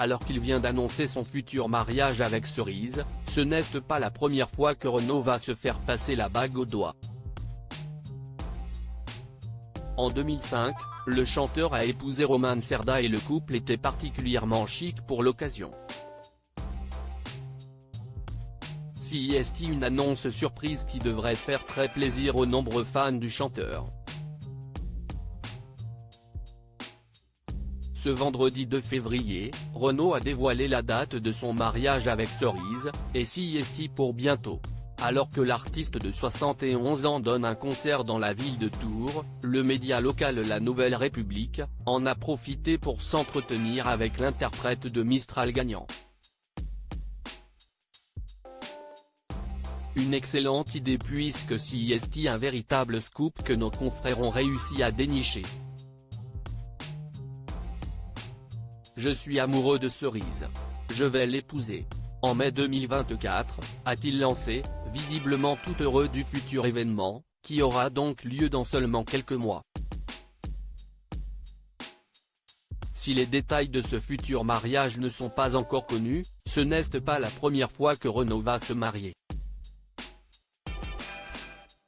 Alors qu'il vient d'annoncer son futur mariage avec Cerise, ce n'est pas la première fois que Renaud va se faire passer la bague au doigt. En 2005, le chanteur a épousé Romane Cerda et le couple était particulièrement chic pour l'occasion. CIST, une annonce surprise qui devrait faire très plaisir aux nombreux fans du chanteur. Ce vendredi 2 février, Renaud a dévoilé la date de son mariage avec Cerise, et CIST pour bientôt. Alors que l'artiste de 71 ans donne un concert dans la ville de Tours, le média local La Nouvelle République en a profité pour s'entretenir avec l'interprète de Mistral gagnant. Une excellente idée puisque CIST, un véritable scoop que nos confrères ont réussi à dénicher. Je suis amoureux de Cerise. Je vais l'épouser. En mai 2024, a-t-il lancé, visiblement tout heureux du futur événement, qui aura donc lieu dans seulement quelques mois. Si les détails de ce futur mariage ne sont pas encore connus, ce n'est pas la première fois que Renaud va se marier.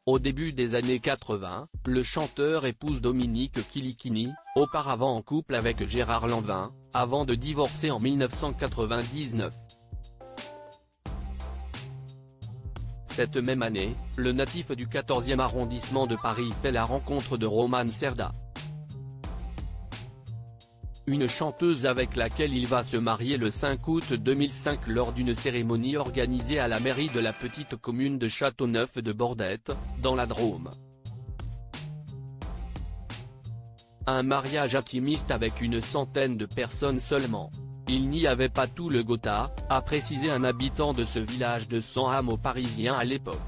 Au début des années 80, le chanteur épouse Dominique Kilikini, auparavant en couple avec Gérard Lanvin, avant de divorcer en 1999. Cette même année, le natif du 14e arrondissement de Paris fait la rencontre de Romane Cerda. Une chanteuse avec laquelle il va se marier le 5 août 2005 lors d'une cérémonie organisée à la mairie de la petite commune de Châteauneuf-de-Bordette, dans la Drôme. Un mariage intimiste avec une centaine de personnes seulement. Il n'y avait pas tout le Gotha, a précisé un habitant de ce village de 100 hameaux parisiens à l'époque.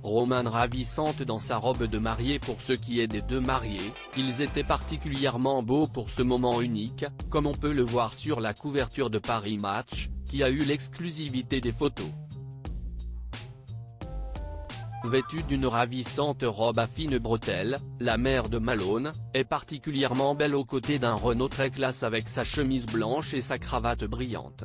Romane ravissante dans sa robe de mariée. Pour ce qui est des deux mariés, ils étaient particulièrement beaux pour ce moment unique, comme on peut le voir sur la couverture de Paris Match, qui a eu l'exclusivité des photos. Vêtue d'une ravissante robe à fines bretelles, la mère de Malone est particulièrement belle aux côtés d'un Renaud très classe avec sa chemise blanche et sa cravate brillante.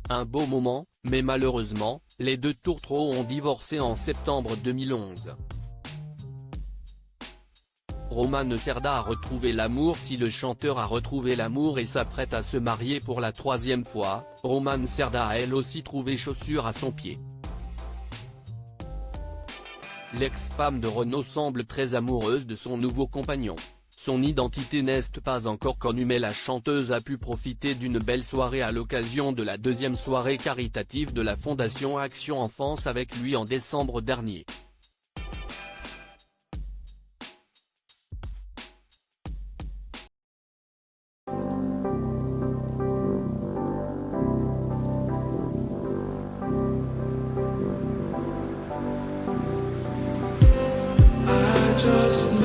Un beau moment, mais malheureusement, les deux tourtereaux ont divorcé en septembre 2011. Romane Cerda a retrouvé l'amour. Si le chanteur a retrouvé l'amour et s'apprête à se marier pour la troisième fois, Romane Cerda a elle aussi trouvé chaussure à son pied. L'ex-femme de Renaud semble très amoureuse de son nouveau compagnon. Son identité n'est pas encore connue mais la chanteuse a pu profiter d'une belle soirée à l'occasion de la deuxième soirée caritative de la Fondation Action Enfance avec lui en décembre dernier. Just